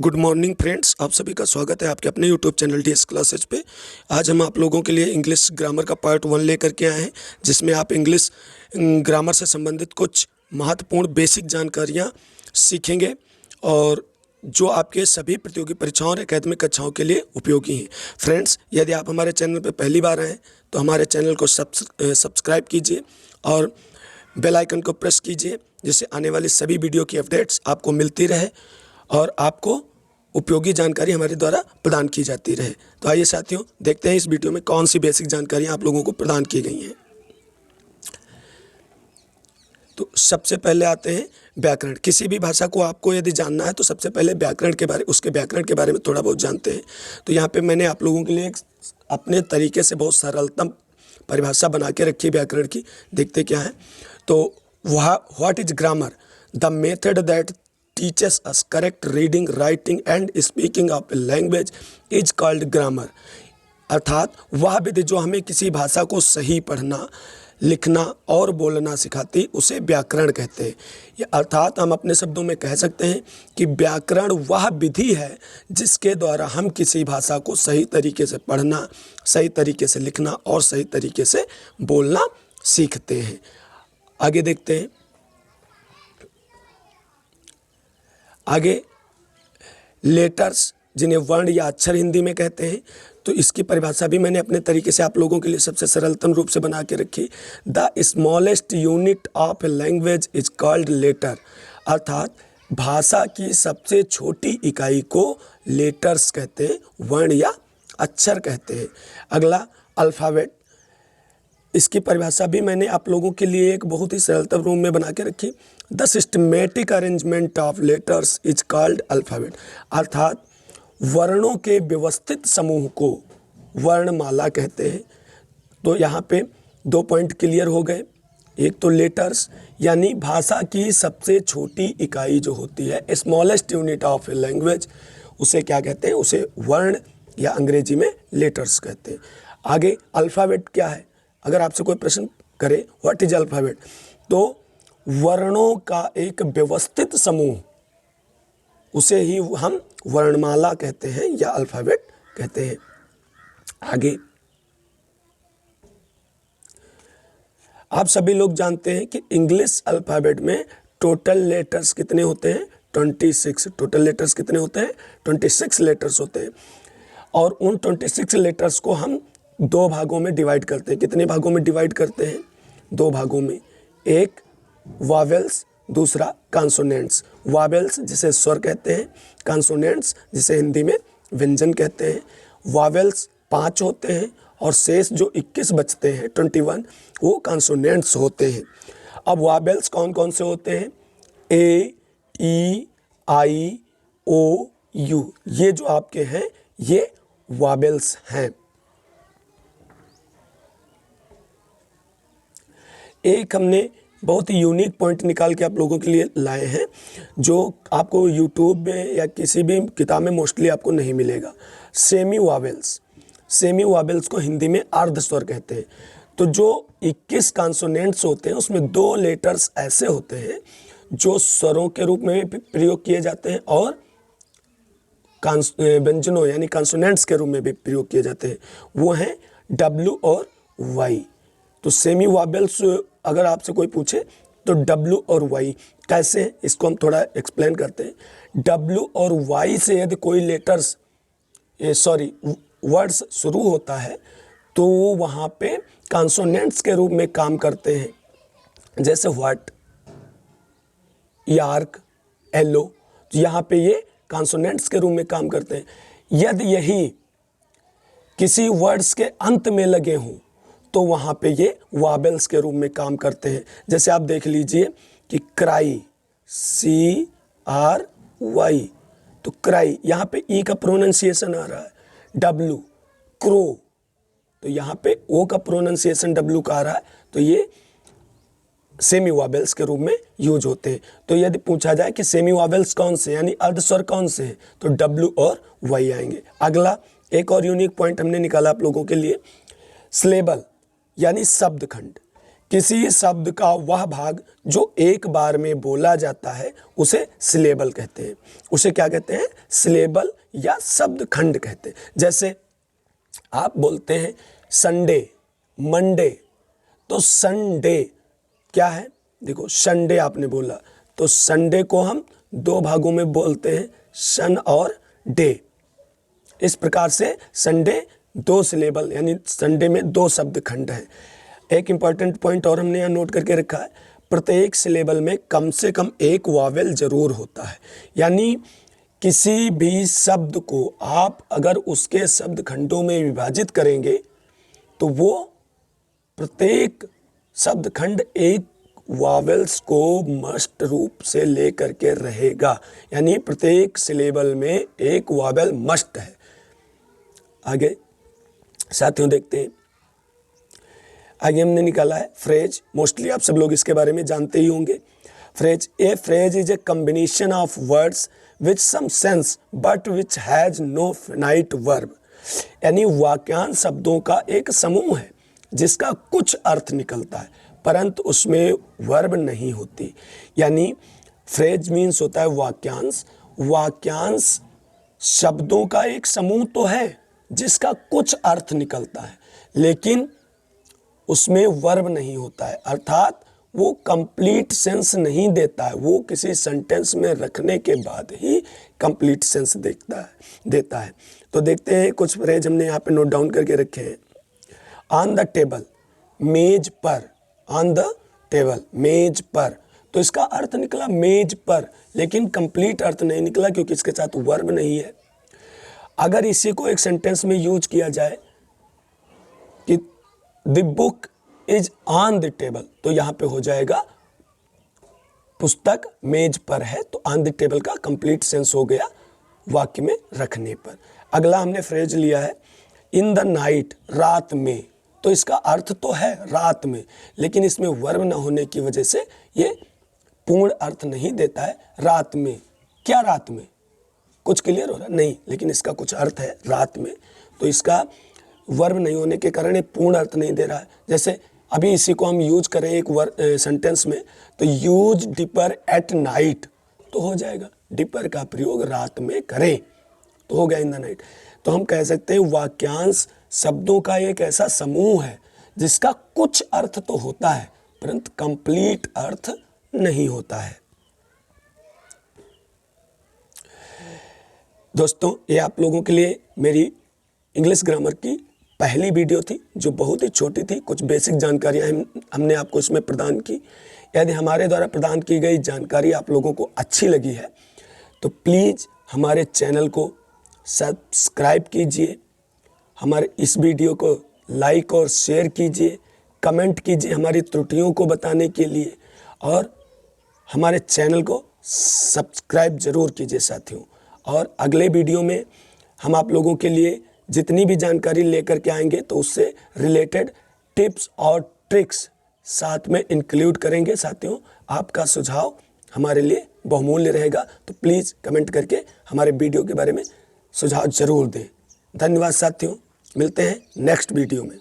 Good morning friends, आप सभी का स्वागत है आपके अपने यूट्यूब चैनल DS क्लासेज पे। आज हम आप लोगों के लिए इंग्लिश ग्रामर का पार्ट 1 लेकर के आए हैं, जिसमें आप इंग्लिश ग्रामर से संबंधित कुछ महत्वपूर्ण बेसिक जानकारियाँ सीखेंगे और जो आपके सभी प्रतियोगी परीक्षाओं और एकेडमिक कक्षाओं के लिए उपयोगी हैं। फ्रेंड्स, यदि आप हमारे चैनल पर पहली बार आए हैं तो हमारे चैनल को सब्सक्राइब कीजिए और बेल आइकन को प्रेस कीजिए, जिससे आने वाली सभी वीडियो की अपडेट्स आपको मिलती रहे और आपको उपयोगी जानकारी हमारे द्वारा प्रदान की जाती रहे। तो आइए साथियों, देखते हैं इस वीडियो में कौन सी बेसिक जानकारियाँ आप लोगों को प्रदान की गई हैं। तो सबसे पहले आते हैं व्याकरण। किसी भी भाषा को आपको यदि जानना है तो सबसे पहले उसके व्याकरण के बारे में थोड़ा बहुत जानते हैं। तो यहाँ पे मैंने आप लोगों के लिए अपने तरीके से बहुत सरलतम परिभाषा बना के रखी है व्याकरण की। देखते क्या है। तो what is grammar? The method that teaches us correct reading, writing and speaking of a language is called grammar। अर्थात वह विधि जो हमें किसी भाषा को सही पढ़ना, लिखना और बोलना सिखाती, उसे व्याकरण कहते हैं। या अर्थात हम अपने शब्दों में कह सकते हैं कि व्याकरण वह विधि है जिसके द्वारा हम किसी भाषा को सही तरीके से पढ़ना, सही तरीके से लिखना और सही तरीके से बोलना सीखते हैं। आगे देखते हैं। आगे लेटर्स, जिन्हें वर्ण या अक्षर हिंदी में कहते हैं, तो इसकी परिभाषा भी मैंने अपने तरीके से आप लोगों के लिए सबसे सरलतम रूप से बना के रखी। The smallest unit of a language is called letter. अर्थात भाषा की सबसे छोटी इकाई को लेटर्स कहते हैं, वर्ण या अक्षर कहते हैं। अगला अल्फ़ाबेट। इसकी परिभाषा भी मैंने आप लोगों के लिए एक बहुत ही सरलतम रूप में बना के रखी। The systematic arrangement of letters is called alphabet. अर्थात वर्णों के व्यवस्थित समूह को वर्णमाला कहते हैं। तो यहाँ पे 2 पॉइंट क्लियर हो गए। एक तो लेटर्स यानी भाषा की सबसे छोटी इकाई जो होती है, smallest unit of a language, उसे क्या कहते हैं? उसे वर्ण या अंग्रेजी में लेटर्स कहते हैं। आगे अल्फ़ाबेट क्या है? अगर आपसे कोई प्रश्न करे व्हाट इज अल्फ़ाबेट, तो वर्णों का एक व्यवस्थित समूह, उसे ही हम वर्णमाला कहते हैं या अल्फ़ाबेट कहते हैं। आगे आप सभी लोग जानते हैं कि इंग्लिश अल्फ़ाबेट में टोटल लेटर्स कितने होते हैं? 26। टोटल लेटर्स कितने होते हैं? 26 लेटर्स होते हैं। और उन 26 लेटर्स को हम 2 भागों में डिवाइड करते हैं। कितने भागों में डिवाइड करते हैं? 2 भागों में। एक वावेल्स, दूसरा कॉन्सोनेंट्स। वावेल्स जिसे स्वर कहते हैं, कॉन्सोनेंट्स जिसे हिंदी में व्यंजन कहते हैं। वावेल्स 5 होते हैं और शेष जो 21 बचते हैं 21, वो कॉन्सोनेंट्स होते हैं। अब वावेल्स कौन कौन से होते हैं? ए, ई, आई, ओ, यू, ये जो आपके हैं ये वावेल्स हैं। एक हमने बहुत ही यूनिक पॉइंट निकाल के आप लोगों के लिए लाए हैं, जो आपको यूट्यूब में या किसी भी किताब में मोस्टली आपको नहीं मिलेगा। Semi vowels. सेमी वावेल्स को हिंदी में अर्ध स्वर कहते हैं। तो जो 21 कॉन्सोनेंट्स होते हैं उसमें 2 लेटर्स ऐसे होते हैं जो स्वरों के रूप में भी प्रयोग किए जाते हैं और व्यंजनों यानी कॉन्सोनेंट्स के रूप में भी प्रयोग किए जाते हैं। वो हैं W और Y। तो सेमी वावेल्स अगर आपसे कोई पूछे तो W और Y कैसे, इसको हम थोड़ा एक्सप्लेन करते हैं। W और Y से यदि कोई लेटर्स वर्ड्स शुरू होता है तो वहाँ पे कॉन्सोनेंट्स के रूप में काम करते हैं। जैसे व्हाट, यार्क, एलो, तो यहाँ पे ये कॉन्सोनेंट्स के रूप में काम करते हैं। यदि यही किसी वर्ड्स के अंत में लगे हों तो वहाँ पे ये वावेल्स के रूप में काम करते हैं। जैसे आप देख लीजिए कि क्राई, CRY, तो क्राई, यहाँ पे ई का प्रोनाउंसिएशन आ रहा है। W, क्रो, तो यहाँ पे ओ का प्रोनाउंसिएशन W का आ रहा है। तो ये सेमी वावेल्स के रूप में यूज होते हैं। तो यदि पूछा जाए कि सेमी वावेल्स कौन से यानी अर्धस्वर कौन से हैं, तो W और Y आएंगे। अगला एक और यूनिक पॉइंट हमने निकाला आप लोगों के लिए, सिलेबल यानी शब्द खंड। किसी शब्द का वह भाग जो एक बार में बोला जाता है उसे सिलेबल कहते हैं। उसे क्या कहते हैं? सिलेबल या शब्द खंड कहते हैं। जैसे आप बोलते हैं संडे, मंडे, तो संडे क्या है? देखो संडे आपने बोला तो संडे को हम दो भागों में बोलते हैं, सन और डे। इस प्रकार से संडे दो सिलेबल यानी संडे में दो शब्द खंड हैं। एक इम्पॉर्टेंट पॉइंट और हमने यहाँ नोट करके रखा है, प्रत्येक सिलेबल में कम से कम एक वावेल जरूर होता है। यानी किसी भी शब्द को आप अगर उसके शब्द खंडों में विभाजित करेंगे तो वो प्रत्येक शब्द खंड एक वावेल्स को मस्ट रूप से लेकर के रहेगा। यानी प्रत्येक सिलेबल में एक वावेल मस्ट है। आगे साथियों देखते हैं, आगे हमने निकाला है फ्रेज। मोस्टली आप सब लोग इसके बारे में जानते ही होंगे। Phrase, a phrase is a combination of words with some sense but which has no finite verb. यानी वाक्यांश शब्दों का एक समूह है जिसका कुछ अर्थ निकलता है परंतु उसमें वर्ब नहीं होती। यानी फ्रेज मीन्स होता है वाक्यांश। वाक्यांश शब्दों का एक समूह तो है जिसका कुछ अर्थ निकलता है लेकिन उसमें वर्ब नहीं होता है, अर्थात वो कंप्लीट सेंस नहीं देता है। वो किसी सेंटेंस में रखने के बाद ही कंप्लीट सेंस देता है। तो देखते हैं कुछ फ्रेज हमने यहाँ पे नोट डाउन करके रखे हैं। ऑन द टेबल, मेज पर, ऑन द टेबल, मेज पर, तो इसका अर्थ निकला मेज पर, लेकिन कंप्लीट अर्थ नहीं निकला क्योंकि इसके साथ वर्ब नहीं है। अगर इसी को एक सेंटेंस में यूज किया जाए कि the book is on the table, तो यहां पे हो जाएगा पुस्तक मेज पर है, तो ऑन द टेबल का कंप्लीट सेंस हो गया वाक्य में रखने पर। अगला हमने फ्रेज लिया है इन द नाइट, रात में, तो इसका अर्थ तो है रात में लेकिन इसमें वर्ब न होने की वजह से ये पूर्ण अर्थ नहीं देता है। रात में, क्या रात में? कुछ क्लियर हो रहा नहीं, लेकिन इसका कुछ अर्थ है रात में, तो इसका वर्ब नहीं होने के कारण ये पूर्ण अर्थ नहीं दे रहा है। जैसे अभी इसी को हम यूज करें एक सेंटेंस में, तो यूज डिपर एट नाइट, तो हो जाएगा डिपर का प्रयोग रात में करें, तो हो गया इन द नाइट। तो हम कह सकते हैं वाक्यांश शब्दों का एक ऐसा समूह है जिसका कुछ अर्थ तो होता है परंतु कंप्लीट अर्थ नहीं होता है। दोस्तों, ये आप लोगों के लिए मेरी इंग्लिश ग्रामर की पहली वीडियो थी जो बहुत ही छोटी थी। कुछ बेसिक जानकारियाँ हमने आपको इसमें प्रदान की। यदि हमारे द्वारा प्रदान की गई जानकारी आप लोगों को अच्छी लगी है तो प्लीज़ हमारे चैनल को सब्सक्राइब कीजिए, हमारे इस वीडियो को लाइक और शेयर कीजिए, कमेंट कीजिए हमारी त्रुटियों को बताने के लिए, और हमारे चैनल को सब्सक्राइब जरूर कीजिए साथियों। और अगले वीडियो में हम आप लोगों के लिए जितनी भी जानकारी लेकर के आएंगे तो उससे रिलेटेड टिप्स और ट्रिक्स साथ में इंक्लूड करेंगे साथियों। आपका सुझाव हमारे लिए बहुमूल्य रहेगा, तो प्लीज़ कमेंट करके हमारे वीडियो के बारे में सुझाव जरूर दें। धन्यवाद साथियों, मिलते हैं नेक्स्ट वीडियो में।